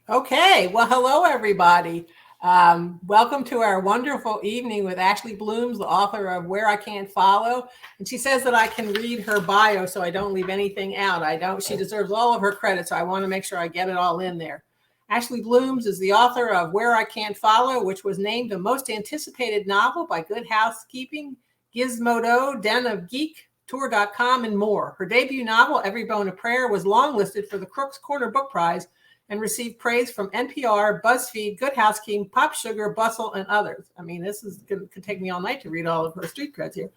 Okay, well, hello, everybody. Welcome to our wonderful evening with Ashley Blooms, the author of Where I Can't Follow. And she says that I can read her bio so I don't leave anything out. I don't. She deserves all of her credit, so I want to make sure I get it all in there. Ashley Blooms is the author of Where I Can't Follow, which was named the most anticipated novel by Good Housekeeping, Gizmodo, Den of Geek, Tour.com, and more. Her debut novel, Every Bone a Prayer, was longlisted for the Crooks Corner Book Prize and received praise from NPR, BuzzFeed, Good Housekeeping, Pop Sugar, Bustle, and others. I mean, could take me all night to read all of her street creds here.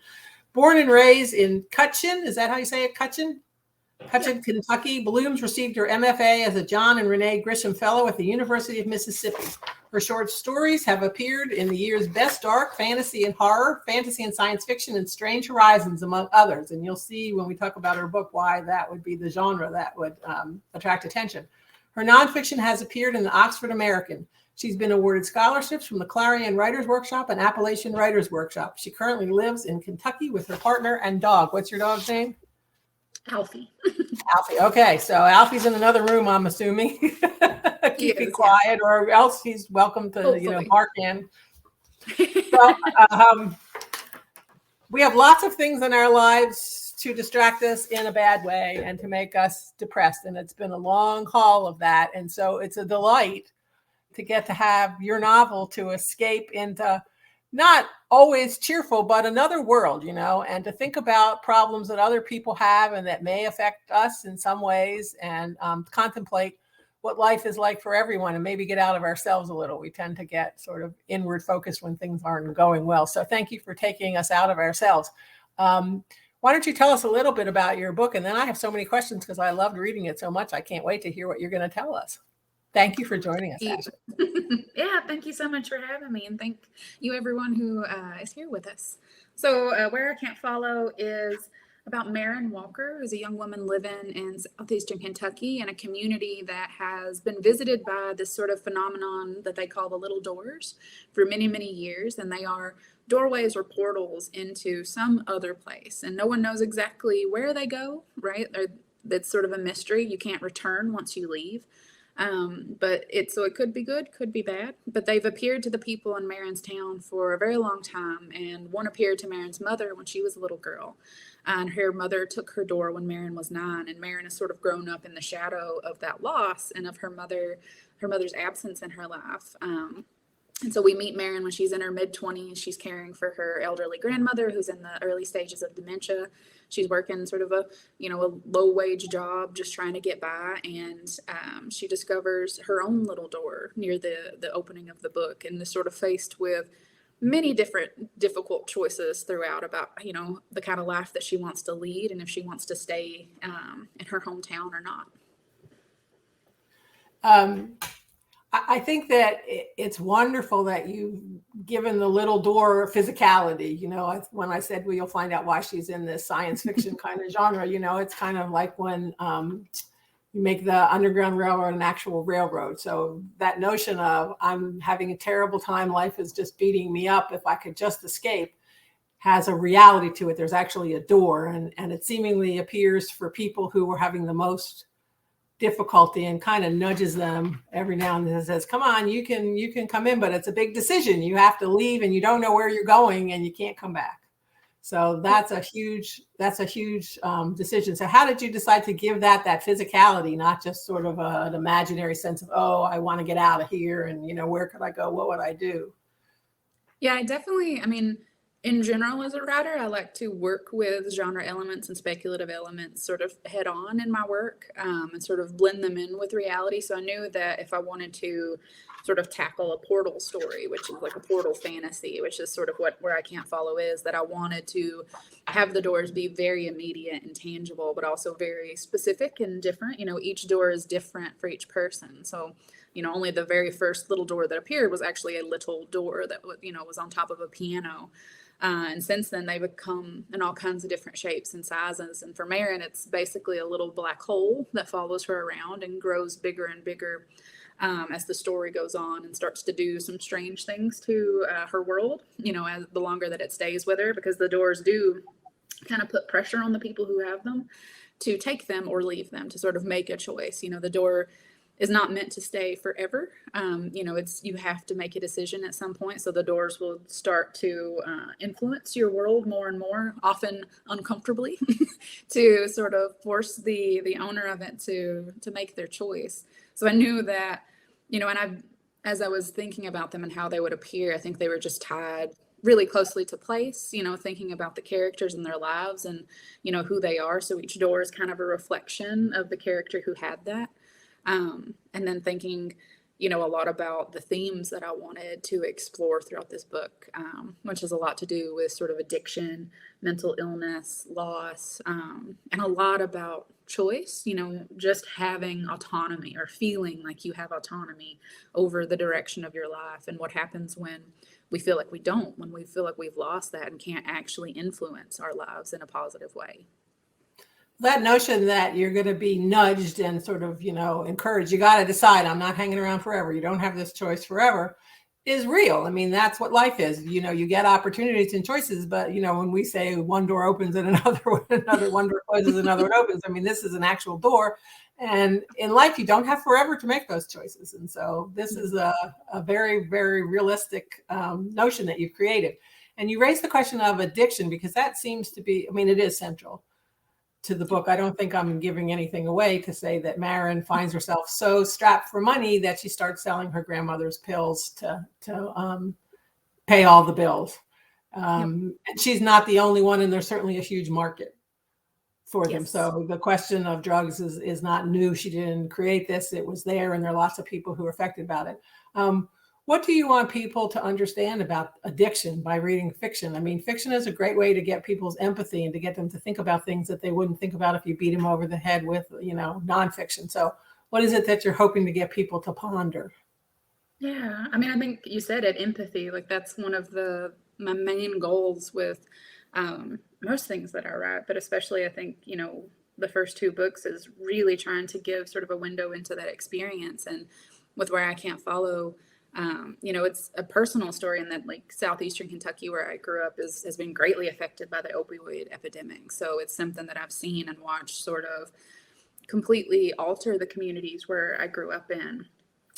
Born and raised in Cutchin, is that how you say it, Cutchin? Cutchin, Kentucky, Blooms received her MFA as a John and Renee Grisham Fellow at the University of Mississippi. Her short stories have appeared in the year's Best Dark, Fantasy and Horror, Fantasy and Science Fiction, and Strange Horizons, among others. And you'll see when we talk about her book why that would be the genre that would attract attention. Her nonfiction has appeared in the Oxford American. She's been awarded scholarships from the Clarion Writers Workshop and Appalachian Writers Workshop. She currently lives in Kentucky with her partner and dog. What's your dog's name? Alfie. Alfie. Okay, so Alfie's in another room, I'm assuming. Keep it quiet, or else he's welcome to, bark in. So, we have lots of things in our lives to distract us in a bad way and to make us depressed. And it's been a long haul of that. And so it's a delight to get to have your novel to escape into not always cheerful, but another world, and to think about problems that other people have and that may affect us in some ways, and contemplate what life is like for everyone and maybe get out of ourselves a little. We tend to get sort of inward focused when things aren't going well. So thank you for taking us out of ourselves. Why don't you tell us a little bit about your book? And then I have so many questions because I loved reading it so much. I can't wait to hear what you're going to tell us. Thank you for joining us, Ashley. Yeah, thank you so much for having me. And thank you, everyone who is here with us. So Where I Can't Follow is about Maren Walker, who's a young woman living in southeastern Kentucky in a community that has been visited by this sort of phenomenon that they call the little doors for many, many years. And they are doorways or portals into some other place. And no one knows exactly where they go, right? It's sort of a mystery. You can't return once you leave. But it could be good, could be bad, but they've appeared to the people in Maren's town for a very long time. And one appeared to Maren's mother when she was a little girl, and her mother took her door when Maren was 9. And Maren has sort of grown up in the shadow of that loss and of her mother's absence in her life. And so we meet Maren when she's in her mid-20s. She's caring for her elderly grandmother who's in the early stages of dementia. She's working sort of a low-wage job, just trying to get by. And she discovers her own little door near the opening of the book, and is sort of faced with many different difficult choices throughout about, the kind of life that she wants to lead and if she wants to stay in her hometown or not. I think that it's wonderful that you've given the little door physicality. When I said, well, you'll find out why she's in this science fiction kind of genre, it's kind of like when you make the Underground Railroad an actual railroad. So that notion of I'm having a terrible time, life is just beating me up, if I could just escape, has a reality to it. There's actually a door, and it seemingly appears for people who are having the most difficulty and kind of nudges them every now and then and says, come on, you can come in, but it's a big decision. You have to leave and you don't know where you're going and you can't come back. So that's a huge decision. So how did you decide to give that physicality, not just sort of an imaginary sense of, oh, I want to get out of here and, where could I go? What would I do? Yeah, in general, as a writer, I like to work with genre elements and speculative elements sort of head on in my work, and sort of blend them in with reality. So I knew that if I wanted to sort of tackle a portal story, which is like a portal fantasy, which is sort of Where I Can't Follow is, that I wanted to have the doors be very immediate and tangible, but also very specific and different. Each door is different for each person. So only the very first little door that appeared was actually a little door that was on top of a piano. And since then, they've come in all kinds of different shapes and sizes. And for Maren, it's basically a little black hole that follows her around and grows bigger and bigger as the story goes on, and starts to do some strange things to her world, as the longer that it stays with her, because the doors do kind of put pressure on the people who have them to take them or leave them, to sort of make a choice. The door is not meant to stay forever. You have to make a decision at some point. So the doors will start to influence your world more and more, often uncomfortably, to sort of force the owner of it to make their choice. So I knew that, as I was thinking about them and how they would appear, I think they were just tied really closely to place, thinking about the characters in their lives and, who they are. So each door is kind of a reflection of the character who had that. And then thinking, a lot about the themes that I wanted to explore throughout this book, which has a lot to do with sort of addiction, mental illness, loss, and a lot about choice, just having autonomy or feeling like you have autonomy over the direction of your life, and what happens when we feel like we don't, when we feel like we've lost that and can't actually influence our lives in a positive way. That notion that you're going to be nudged and sort of, encouraged, you got to decide, I'm not hanging around forever, you don't have this choice forever, is real. I mean, that's what life is. You get opportunities and choices, but when we say one door opens and another one door closes, another one opens, I mean, this is an actual door. And in life, you don't have forever to make those choices. And so this is a very, very realistic notion that you've created. And you raised the question of addiction, because that seems to be, it is central to the book. I don't think I'm giving anything away to say that Maren finds herself so strapped for money that she starts selling her grandmother's pills to pay all the bills. And she's not the only one, and there's certainly a huge market for them. So the question of drugs is not new. She didn't create this. It was there, and there are lots of people who are affected about it. What do you want people to understand about addiction by reading fiction? Fiction is a great way to get people's empathy and to get them to think about things that they wouldn't think about if you beat them over the head with, nonfiction. So what is it that you're hoping to get people to ponder? Yeah, I think you said it, empathy. Like, that's one of my main goals with most things that I write, but especially I think, the first two books is really trying to give sort of a window into that experience. And with Where I Can't Follow, it's a personal story in that, like, southeastern Kentucky, where I grew up, has been greatly affected by the opioid epidemic. So it's something that I've seen and watched sort of completely alter the communities where I grew up in.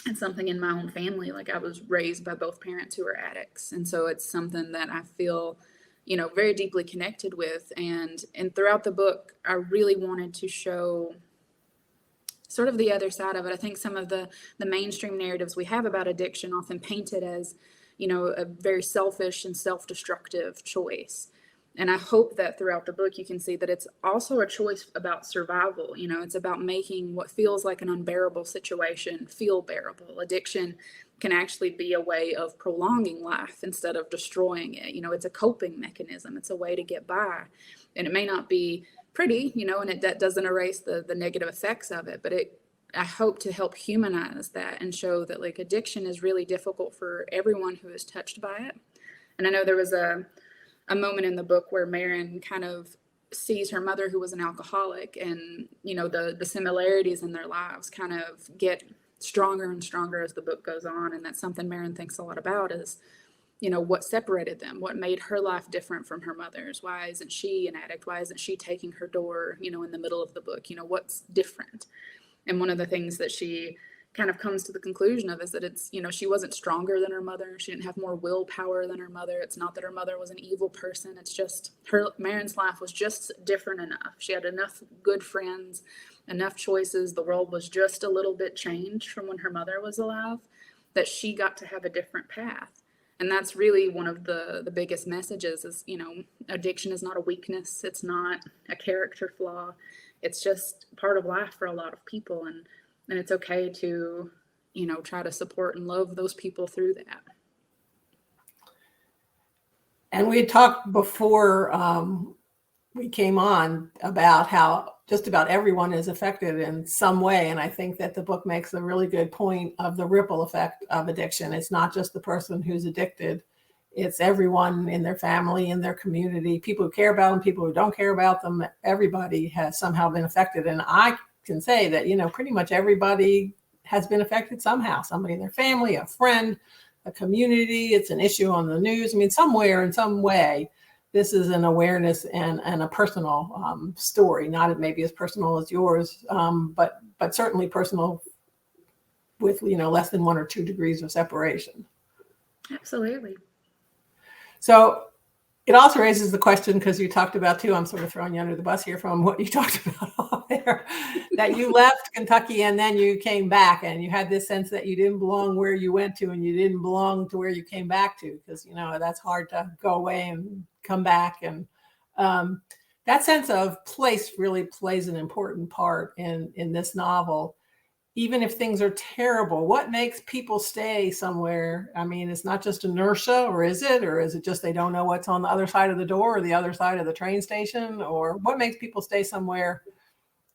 And something in my own family, like, I was raised by both parents who were addicts. And so it's something that I feel, very deeply connected with. And throughout the book, I really wanted to show sort of the other side of it. I think some of the mainstream narratives we have about addiction often paint it as, a very selfish and self-destructive choice. And I hope that throughout the book, you can see that it's also a choice about survival. It's about making what feels like an unbearable situation feel bearable. Addiction can actually be a way of prolonging life instead of destroying it. It's a coping mechanism. It's a way to get by. And it may not be pretty, and that doesn't erase the negative effects of it, but I hope to help humanize that and show that, like, addiction is really difficult for everyone who is touched by it. And I know there was a moment in the book where Maren kind of sees her mother, who was an alcoholic, and, the similarities in their lives kind of get stronger and stronger as the book goes on. And that's something Maren thinks a lot about is, what separated them, what made her life different from her mother's. Why isn't she an addict? Why isn't she taking her door, in the middle of the book? What's different? And one of the things that she kind of comes to the conclusion of is that it's, she wasn't stronger than her mother. She didn't have more willpower than her mother. It's not that her mother was an evil person. It's just Maren's life was just different enough. She had enough good friends, enough choices. The world was just a little bit changed from when her mother was alive, that she got to have a different path. And that's really one of the biggest messages is, addiction is not a weakness. It's not a character flaw. It's just part of life for a lot of people. And it's okay to, try to support and love those people through that. And we had talked before we came on about how just about everyone is affected in some way. And I think that the book makes a really good point of the ripple effect of addiction. It's not just the person who's addicted. It's everyone in their family, in their community, people who care about them, people who don't care about them. Everybody has somehow been affected. And I can say that, pretty much everybody has been affected somehow. Somebody in their family, a friend, a community. It's an issue on the news. Somewhere in some way, this is an awareness and a personal story, not maybe as personal as yours, but certainly personal with, less than 1 or 2 degrees of separation. Absolutely. So it also raises the question, because you talked about too, I'm sort of throwing you under the bus here from what you talked about off there, that you left Kentucky and then you came back, and you had this sense that you didn't belong where you went to, and you didn't belong to where you came back to, because, that's hard to go away and come back. And that sense of place really plays an important part in this novel. Even if things are terrible, what makes people stay somewhere? I mean, it's not just inertia, or is it? Or is it just they don't know what's on the other side of the door or the other side of the train station? Or what makes people stay somewhere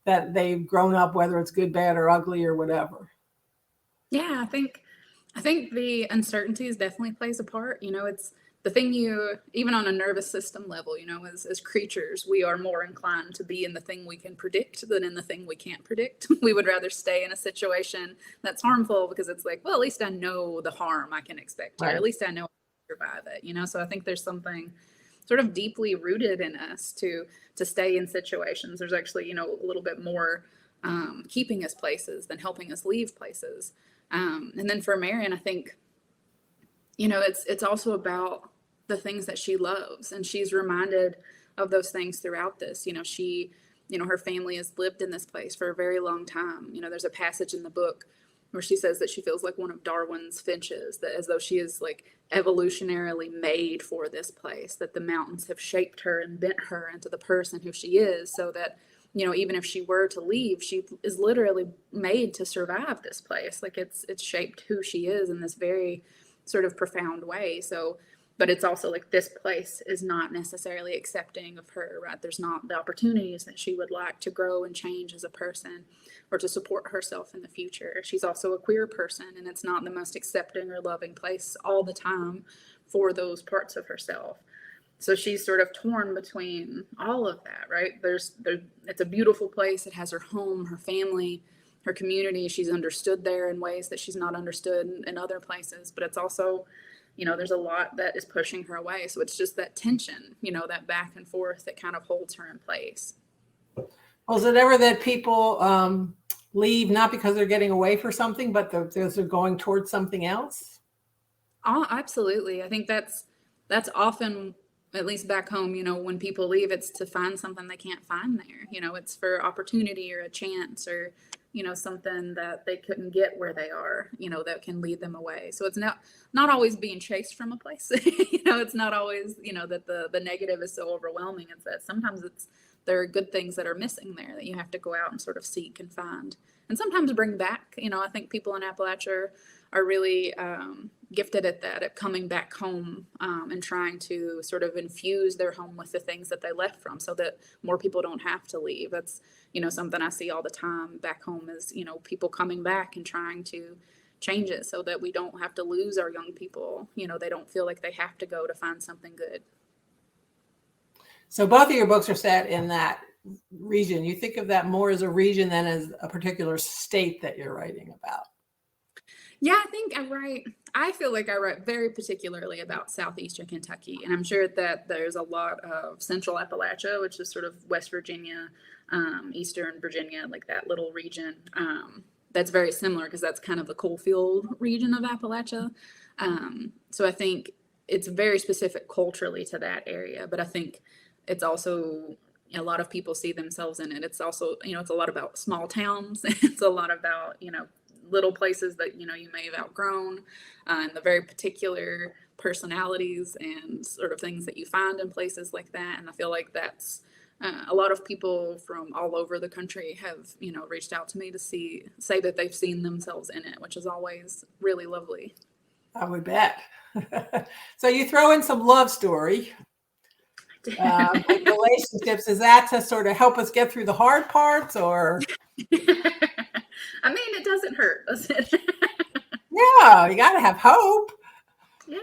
that they've grown up, whether it's good, bad, or ugly, or whatever? Yeah, I think the uncertainties definitely plays a part. It's the thing even on a nervous system level, as creatures, we are more inclined to be in the thing we can predict than in the thing we can't predict. We would rather stay in a situation that's harmful because it's like, well, at least I know the harm I can expect here. Right. At least I know I can survive it, So I think there's something sort of deeply rooted in us to stay in situations. There's actually, a little bit more keeping us places than helping us leave places. And then for Maren, I think, it's also about the things that she loves, and she's reminded of those things throughout this. Her family has lived in this place for a very long time. There's a passage in the book where she says that she feels like one of Darwin's finches, that as though she is like evolutionarily made for this place, that the mountains have shaped her and bent her into the person who she is, so that even if she were to leave, she is literally made to survive this place. Like it's shaped who she is in this very sort of profound way. So, but it's also like this place is not necessarily accepting of her, right? There's not the opportunities that she would like to grow and change as a person or to support herself in the future. She's also a queer person, and it's not the most accepting or loving place all the time for those parts of herself. So she's sort of torn between all of that, right? It's a beautiful place. It has her home, her family, her community. She's understood there in ways that she's not understood in other places, but it's also, there's a lot that is pushing her away. So it's just that tension, that back and forth that kind of holds her in place. Well, is it ever that people leave not because they're getting away for something, but they're going towards something else? Oh, absolutely. I think that's often, at least back home, when people leave, it's to find something they can't find there. It's for opportunity or a chance or, something that they couldn't get where they are, that can lead them away. So it's not always being chased from a place. It's not always, that the negative is so overwhelming. It's that sometimes there are good things that are missing there that you have to go out and sort of seek and find and sometimes bring back. I think people in Appalachia are really gifted at that, at coming back home and trying to sort of infuse their home with the things that they left from, so that more people don't have to leave. That's, something I see all the time back home is, people coming back and trying to change it so that we don't have to lose our young people. They don't feel like they have to go to find something good. So both of your books are set in that region. You think of that more as a region than as a particular state that you're writing about? Yeah, I feel like I write very particularly about southeastern Kentucky, and I'm sure that there's a lot of central Appalachia, which is sort of West Virginia, eastern Virginia, like that little region. That's very similar because that's kind of the coalfield region of Appalachia. So I think it's very specific culturally to that area, but I think it's also, a lot of people see themselves in it. It's also, it's a lot about small towns. It's a lot about, little places that, you may have outgrown, and the very particular personalities and sort of things that you find in places like that. And I feel like that's a lot of people from all over the country have, reached out to me to say that they've seen themselves in it, which is always really lovely. I would bet. So you throw in some love story and relationships. Is that to sort of help us get through the hard parts, or? I mean, it doesn't hurt, does it? Yeah, you got to have hope. Yeah.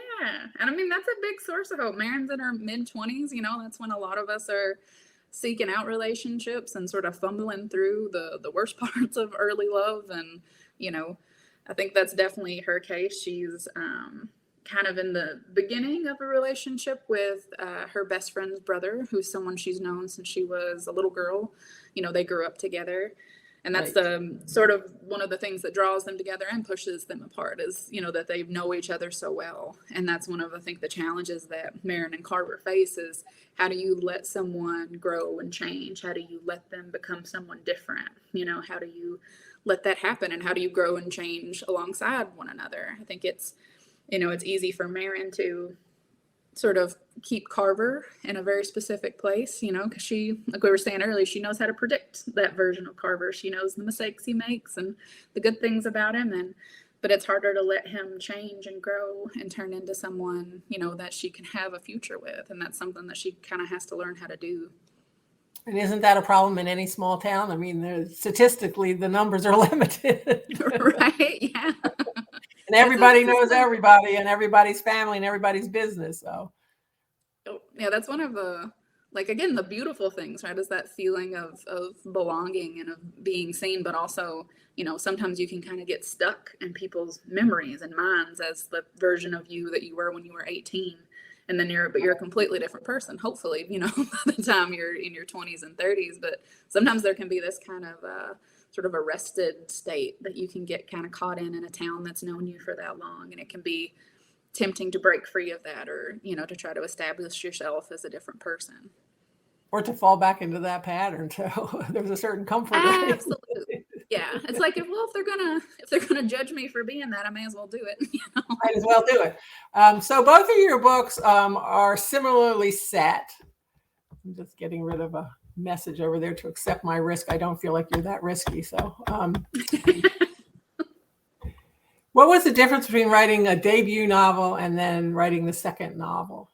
And I mean, that's a big source of hope. Maren's in her mid-20s, that's when a lot of us are seeking out relationships and sort of fumbling through the worst parts of early love. And, I think that's definitely her case. She's kind of in the beginning of a relationship with her best friend's brother, who's someone she's known since she was a little girl. They grew up together. And that's Right. the sort of one of the things that draws them together and pushes them apart is, that they know each other so well. And that's one of, I think, the challenges that Maren and Carver face is how do you let someone grow and change? How do you let them become someone different? How do you let that happen? And how do you grow and change alongside one another? I think it's easy for Maren to sort of keep Carver in a very specific place, because she, like we were saying earlier, she knows how to predict that version of Carver. She knows the mistakes he makes and the good things about him. But it's harder to let him change and grow and turn into someone, that she can have a future with. And that's something that she kind of has to learn how to do. And isn't that a problem in any small town? I mean, statistically, the numbers are limited. Right? Yeah. And everybody knows everybody and everybody's family and everybody's business. So, yeah, that's one of the, again, the beautiful things, right? Is that feeling of belonging and of being seen, but also, sometimes you can kind of get stuck in people's memories and minds as the version of you that you were when you were 18. And then you're a completely different person, hopefully, by the time you're in your 20s and 30s. But sometimes there can be this kind of sort of arrested state that you can get kind of caught in a town that's known you for that long. And it can be tempting to break free of that or, to try to establish yourself as a different person. Or to fall back into that pattern. So there's a certain comfort. Absolutely. Yeah. It's like, if they're gonna judge me for being that, I may as well do it. Might as well do it. So both of your books are similarly set. I'm just getting rid of a message over there to accept my risk. I don't feel like you're that risky. So what was the difference between writing a debut novel and then writing the second novel?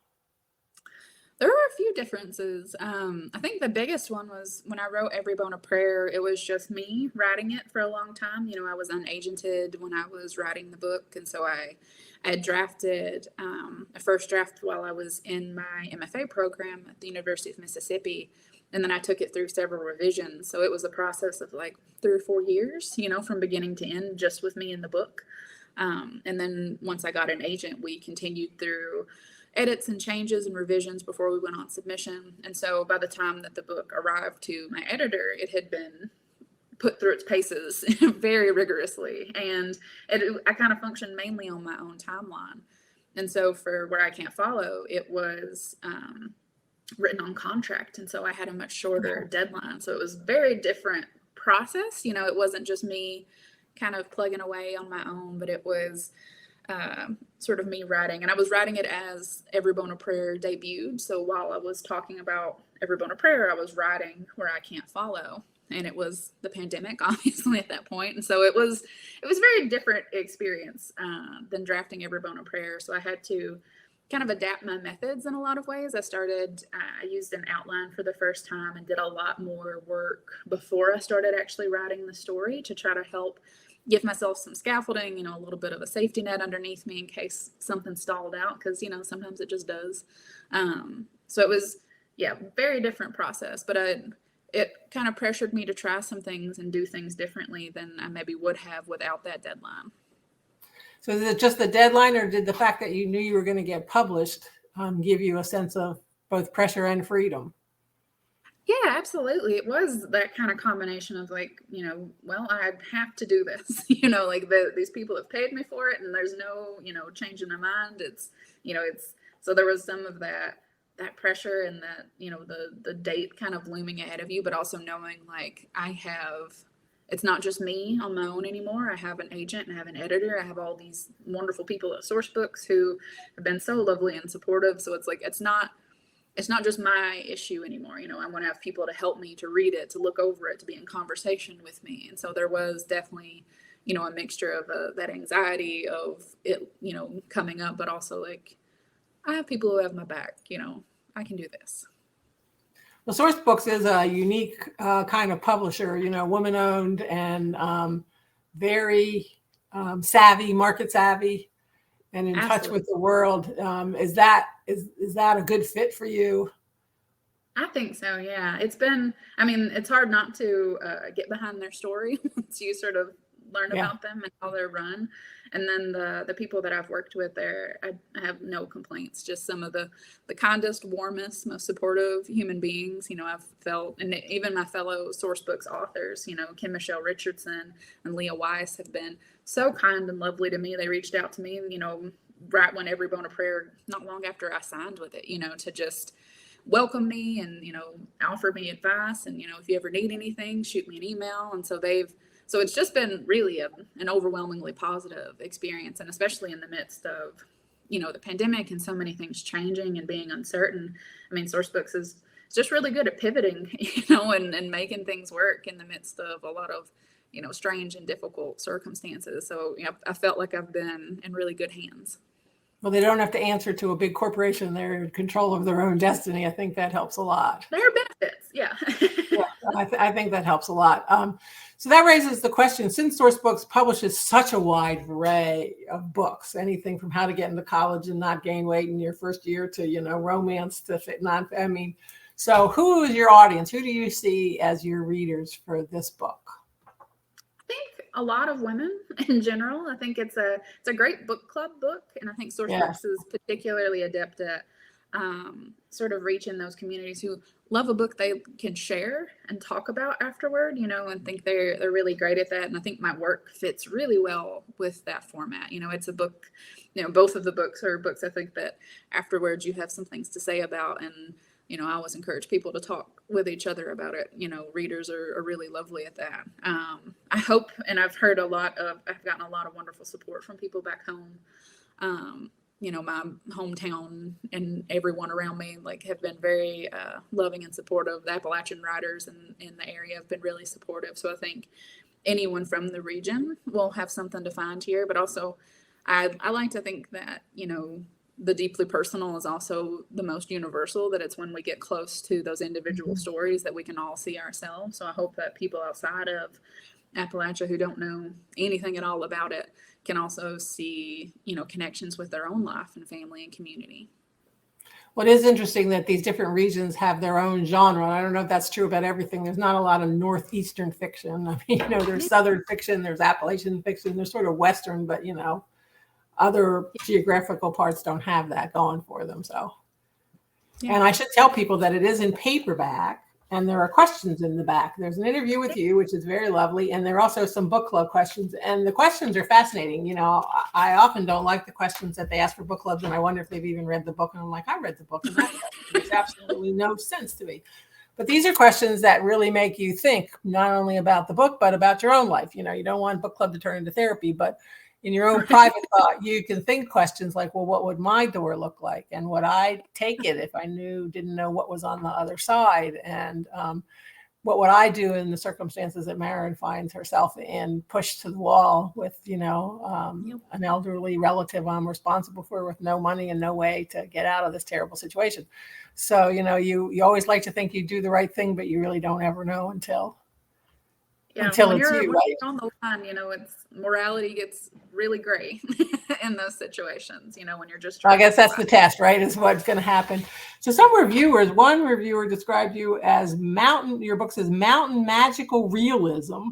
There were a few differences. I think the biggest one was when I wrote Every Bone a Prayer, it was just me writing it for a long time. I was unagented when I was writing the book. And so I had drafted a first draft while I was in my MFA program at the University of Mississippi. And then I took it through several revisions. So it was a process of 3 or 4 years, from beginning to end, just with me in the book. And then once I got an agent, we continued through edits and changes and revisions before we went on submission. And so by the time that the book arrived to my editor, it had been put through its paces very rigorously. And I kind of functioned mainly on my own timeline. And so for Where I Can't Follow, it was written on contract. And so I had a much shorter deadline. So it was a very different process. It wasn't just me kind of plugging away on my own, but it was sort of me writing. And I was writing it as Every Bone a Prayer debuted. So while I was talking about Every Bone a Prayer, I was writing Where I Can't Follow. And it was the pandemic, obviously, at that point. And so it was a very different experience than drafting Every Bone a Prayer. So I had to kind of adapt my methods in a lot of ways. I used an outline for the first time and did a lot more work before I started actually writing the story to try to help give myself some scaffolding, a little bit of a safety net underneath me in case something stalled out, because, sometimes it just does. So it was, very different process, but it kind of pressured me to try some things and do things differently than I maybe would have without that deadline. So is it just the deadline, or did the fact that you knew you were going to get published give you a sense of both pressure and freedom? Yeah, absolutely. It was that kind of combination of well, I have to do this, these people have paid me for it and there's no, changing my mind. So there was some of that pressure and that, the date kind of looming ahead of you, but also knowing it's not just me on my own anymore. I have an agent and I have an editor. I have all these wonderful people at Sourcebooks who have been so lovely and supportive. So it's not just my issue anymore. I want to have people to help me, to read it, to look over it, to be in conversation with me. And so there was definitely, a mixture of that anxiety of it, coming up, but also I have people who have my back, I can do this. Well, Sourcebooks is a unique kind of publisher, woman owned and very savvy, market savvy, and in Absolutely. touch with the world. Is that a good fit for you? I think so. Yeah. It's hard not to get behind their story once you sort of learn about them and how they're run. And then the people that I've worked with there, I have no complaints. Just some of the kindest, warmest, most supportive human beings, I've felt, and even my fellow Sourcebooks authors, Kim Michelle Richardson and Leah Weiss have been so kind and lovely to me. They reached out to me, right when Every Bone of Prayer, not long after I signed with it, to just welcome me and, offer me advice. And, if you ever need anything, shoot me an email. And so it's just been really an overwhelmingly positive experience. And especially in the midst of, the pandemic and so many things changing and being uncertain. I mean, Sourcebooks is just really good at pivoting, and making things work in the midst of a lot of, strange and difficult circumstances. So, I felt like I've been in really good hands. Well, they don't have to answer to a big corporation. They're in control of their own destiny. I think that helps a lot. There are benefits. Yeah. I think that helps a lot. So that raises the question, since Sourcebooks publishes such a wide array of books, anything from how to get into college and not gain weight in your first year to, romance to so who is your audience? Who do you see as your readers for this book? I think a lot of women in general. I think it's a great book club book, and I think Sourcebooks is particularly adept at sort of reaching those communities who love a book they can share and talk about afterward, and think they're really great at that. And I think my work fits really well with that format. It's a book, both of the books are books I think that afterwards you have some things to say about. And I always encourage people to talk with each other about it. Readers are really lovely at that. I hope, and I've gotten a lot of wonderful support from people back home. My hometown and everyone around me have been very loving and supportive. The Appalachian writers in the area have been really supportive. So I think anyone from the region will have something to find here. But also, I like to think that, the deeply personal is also the most universal, that it's when we get close to those individual stories that we can all see ourselves. So I hope that people outside of Appalachia who don't know anything at all about it can also see, connections with their own life and family and community. Well, it is interesting that these different regions have their own genre. I don't know if that's true about everything. There's not a lot of Northeastern fiction. I mean, there's Southern fiction, there's Appalachian fiction, there's sort of Western, but, other geographical parts don't have that going for them. So, and I should tell people that it is in paperback and there are questions in the back. There's an interview with you, which is very lovely. And there are also some book club questions, and the questions are fascinating. I often don't like the questions that they ask for book clubs, and I wonder if they've even read the book. And I'm like, I read the book and that makes absolutely no sense to me. But these are questions that really make you think not only about the book, but about your own life. You don't want book club to turn into therapy, but in your own private thought, you can think questions like, well, what would my door look like? And would I take it if I didn't know what was on the other side? And what would I do in the circumstances that Maren finds herself in, pushed to the wall with, an elderly relative I'm responsible for with no money and no way to get out of this terrible situation. So, you always like to think you do the right thing, but you really don't ever know until it's you, right? When you're on the line, it's morality gets really gray in those situations, when you're just I guess that's the test, right? Is what's going to happen. So one reviewer described you as your book says mountain magical realism.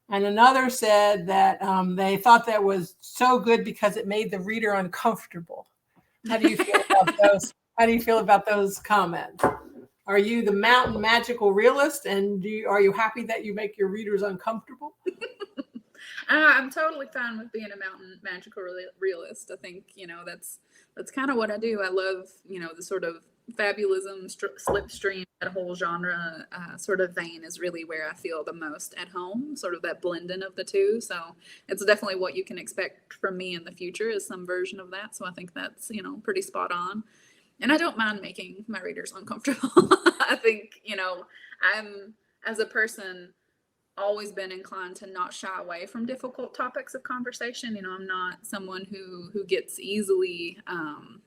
And another said that they thought that was so good because it made the reader uncomfortable. How do you feel about those? How do you feel about those comments? Are you the mountain magical realist, and are you happy that you make your readers uncomfortable? I'm totally fine with being a mountain magical realist. I think, that's kind of what I do. I love, the sort of fabulism, slipstream, that whole genre sort of vein is really where I feel the most at home, sort of that blending of the two. So it's definitely what you can expect from me in the future, is some version of that. So I think that's, pretty spot on. And I don't mind making my readers uncomfortable. I think, I'm, as a person, always been inclined to not shy away from difficult topics of conversation. I'm not someone who gets easily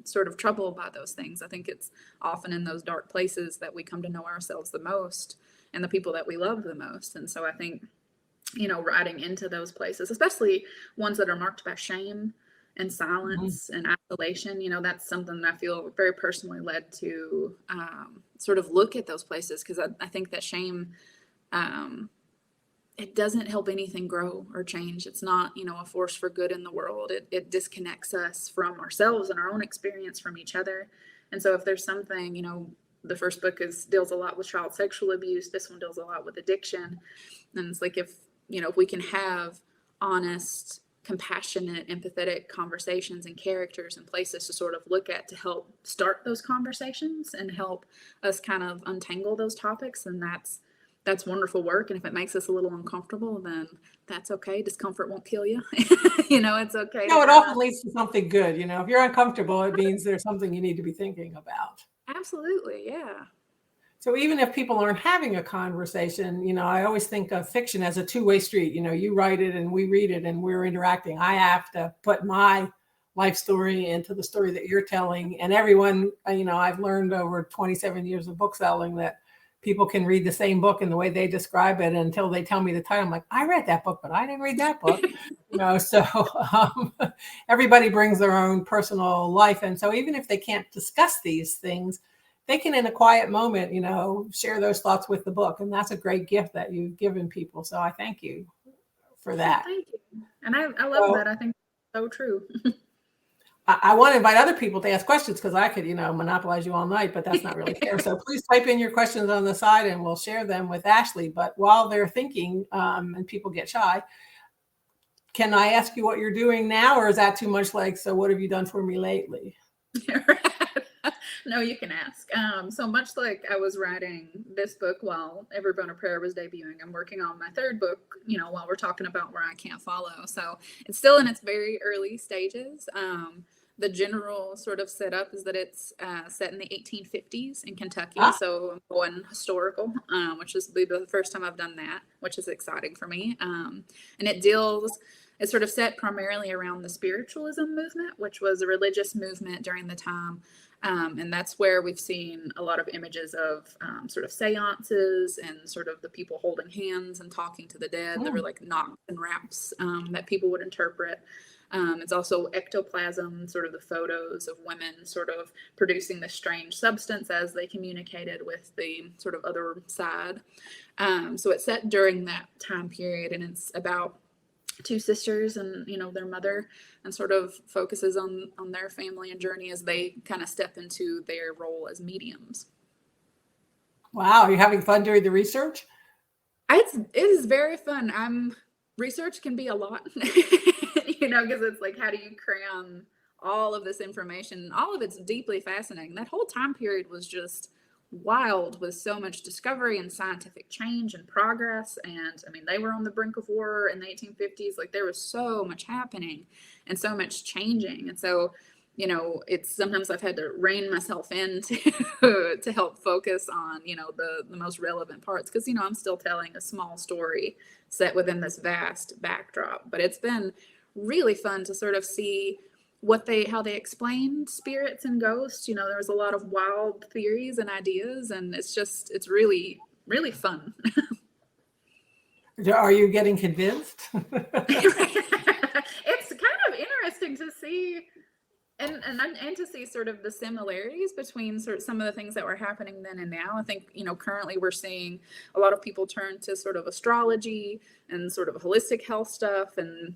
sort of troubled by those things. I think it's often in those dark places that we come to know ourselves the most and the people that we love the most. And so I think, riding into those places, especially ones that are marked by shame and silence and isolation, that's something that I feel very personally led to sort of look at those places, because I think that shame it doesn't help anything grow or change. It's not, a force for good in the world. It disconnects us from ourselves and our own experience from each other. And so if there's something, the first book deals a lot with child sexual abuse. This one deals a lot with addiction. And it's like, if we can have honest, compassionate, empathetic conversations and characters and places to sort of look at to help start those conversations and help us kind of untangle those topics, then that's wonderful work. And if it makes us a little uncomfortable, then that's okay. Discomfort won't kill you. It's okay. No, it often leads to something good. If you're uncomfortable, it means there's something you need to be thinking about. Absolutely. Yeah. So even if people aren't having a conversation, I always think of fiction as a two-way street. You write it and we read it and we're interacting. I have to put my life story into the story that you're telling. And everyone, I've learned over 27 years of bookselling that people can read the same book in the way they describe it until they tell me the title. I'm like, I read that book, but I didn't read that book. So everybody brings their own personal life. And so even if they can't discuss these things, they can, in a quiet moment, share those thoughts with the book. And that's a great gift that you've given people. So I thank you for that. Thank you. And I love that. I think it's so true. I want to invite other people to ask questions because I could, monopolize you all night, but that's not really fair. So please type in your questions on the side and we'll share them with Ashley. But while they're thinking and people get shy, can I ask you what you're doing now, or is that too much like, so what have you done for me lately? No, you can ask. So much like I was writing this book while Every Bone of Prayer was debuting, I'm working on my third book, while we're talking about Where I Can't Follow. So it's still in its very early stages. The general sort of setup is that it's set in the 1850s in Kentucky. So I'm going historical, which is the first time I've done that, which is exciting for me. And it's sort of set primarily around the spiritualism movement, which was a religious movement during the time. And that's where we've seen a lot of images of sort of seances and sort of the people holding hands and talking to the dead. There were like knocks and raps that people would interpret. It's also ectoplasm, sort of the photos of women sort of producing this strange substance as they communicated with the sort of other side. So it's set during that time period, and it's about two sisters and their mother, and sort of focuses on their family and journey as they kind of step into their role as mediums. Wow, are you having fun doing the research? It is very fun. Research can be a lot, because it's like, how do you cram all of this information? All of it's deeply fascinating. That whole time period was just wild, with so much discovery and scientific change and progress. And I mean, they were on the brink of war in the 1850s. Like, there was so much happening and so much changing. And so, it's sometimes I've had to rein myself in to help focus on, the most relevant parts. Cause I'm still telling a small story set within this vast backdrop, but it's been really fun to sort of see how they explained spirits and ghosts. There was a lot of wild theories and ideas, and it's really, really fun. Are you getting convinced? It's kind of interesting to see and to see sort of the similarities between sort of some of the things that were happening then and now. I think, currently we're seeing a lot of people turn to sort of astrology and sort of holistic health stuff and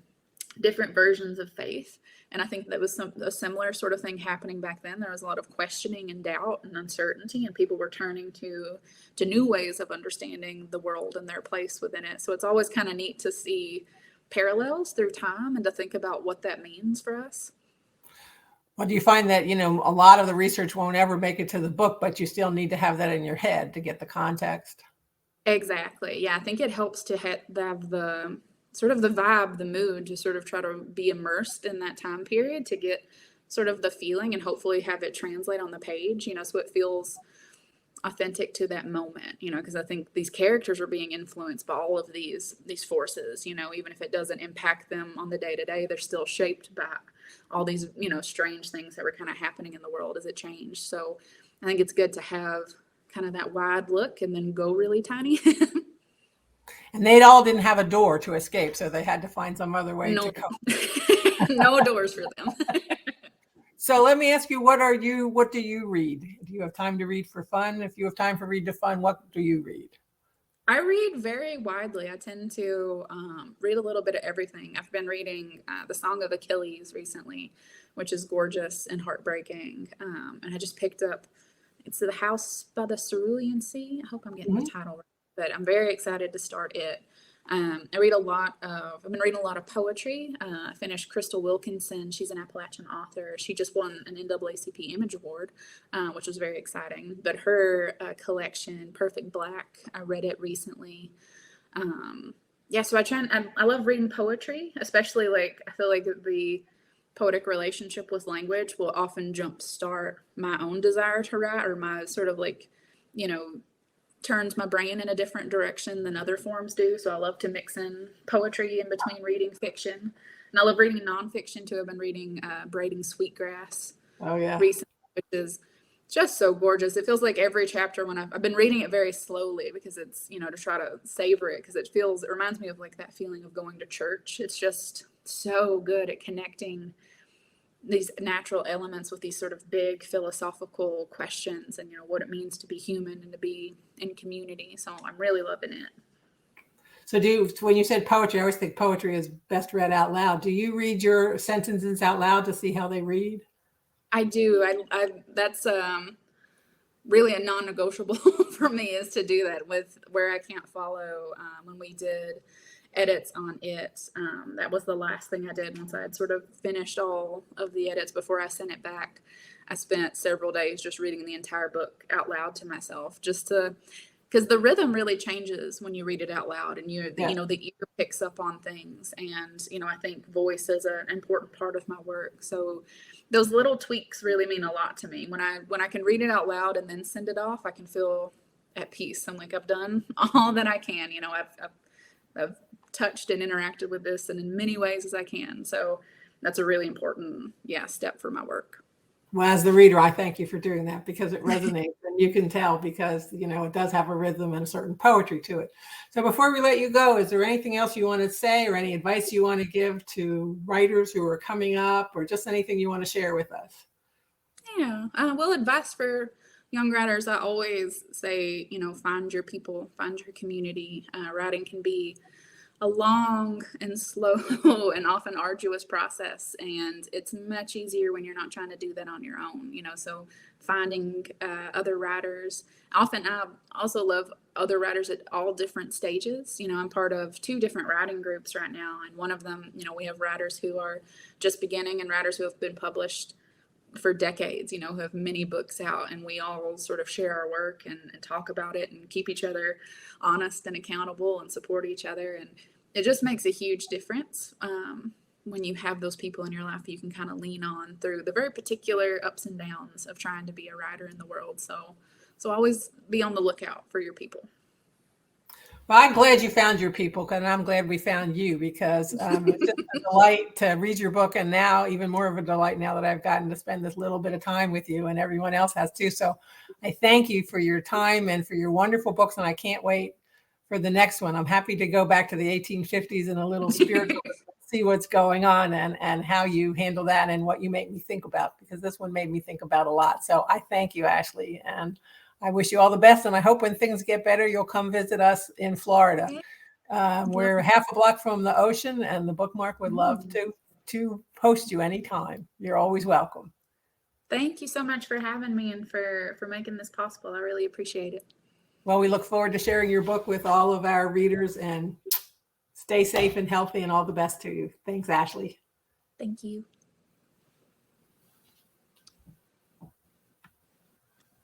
different versions of faith. And I think that was a similar sort of thing happening back then. There was a lot of questioning and doubt and uncertainty, and people were turning to new ways of understanding the world and their place within it. So it's always kind of neat to see parallels through time and to think about what that means for us. Well, do you find that, a lot of the research won't ever make it to the book, but you still need to have that in your head to get the context? Exactly. Yeah, I think it helps to have the sort of the vibe, the mood, to sort of try to be immersed in that time period to get sort of the feeling and hopefully have it translate on the page, so it feels authentic to that moment, because I think these characters are being influenced by all of these forces, even if it doesn't impact them on the day-to-day, they're still shaped by all these, strange things that were kind of happening in the world as it changed. So I think it's good to have kind of that wide look and then go really tiny. And they all didn't have a door to escape, so they had to find some other way to go. No doors for them. So let me ask you, what do you read? Do you have time to read for fun? If you have time for read to fun, what do you read? I read very widely. I tend to read a little bit of everything. I've been reading The Song of Achilles recently, which is gorgeous and heartbreaking. And I just picked up, it's The House by the Cerulean Sea. I hope I'm getting the title right, but I'm very excited to start it. I've been reading a lot of poetry. I finished Crystal Wilkinson. She's an Appalachian author. She just won an NAACP Image Award, which was very exciting. But her collection, Perfect Black, I read it recently. So I love reading poetry, especially I feel like the poetic relationship with language will often jumpstart my own desire to write, or my sort of turns my brain in a different direction than other forms do. So I love to mix in poetry in between reading fiction. And I love reading nonfiction too. I've been reading Braiding Sweetgrass recently, which is just so gorgeous. It feels like every chapter when I've been reading it very slowly because it's, to try to savor it, because it reminds me of that feeling of going to church. It's just so good at connecting these natural elements with these sort of big philosophical questions and what it means to be human and to be in community. So I'm really loving it. So when you said poetry, I always think poetry is best read out loud. Do you read your sentences out loud to see how they read? I do. I that's really a non-negotiable for me, is to do that with Where I Can't Follow. When we did edits on it, that was the last thing I did. Once I had sort of finished all of the edits before I sent it back, I spent several days just reading the entire book out loud to myself, because the rhythm really changes when you read it out loud, and the ear picks up on things. And I think voice is an important part of my work, so those little tweaks really mean a lot to me. When I can read it out loud and then send it off, I can feel at peace. I'm like, I've done all that I can. I've touched and interacted with this and in many ways as I can. So that's a really important step for my work. Well, as the reader, I thank you for doing that, because it resonates, and you can tell, because it does have a rhythm and a certain poetry to it. So before we let you go, is there anything else you want to say, or any advice you want to give to writers who are coming up, or just anything you want to share with us? Yeah, well, advice for young writers, I always say, find your people, find your community. Writing can be a long and slow and often arduous process, and it's much easier when you're not trying to do that on your own. So finding other writers. Often I also love other writers at all different stages. I'm part of 2 different writing groups right now, and one of them, we have writers who are just beginning and writers who have been published for decades, who have many books out, and we all sort of share our work and talk about it and keep each other honest and accountable and support each other. And it just makes a huge difference when you have those people in your life that you can kind of lean on through the very particular ups and downs of trying to be a writer in the world. So always be on the lookout for your people. Well, I'm glad you found your people, and I'm glad we found you, because it's just a delight to read your book, and now even more of a delight now that I've gotten to spend this little bit of time with you, and everyone else has too. So I thank you for your time and for your wonderful books, and I can't wait for the next one. I'm happy to go back to the 1850s and a little spiritual, see what's going on and how you handle that and what you make me think about, because this one made me think about a lot. So I thank you, Ashley, and I wish you all the best. And I hope when things get better, you'll come visit us in Florida. We're half a block from the ocean, and the Bookmark would love to host you anytime. You're always welcome. Thank you so much for having me and for making this possible. I really appreciate it. Well, we look forward to sharing your book with all of our readers, and stay safe and healthy, and all the best to you. Thanks, Ashley. Thank you.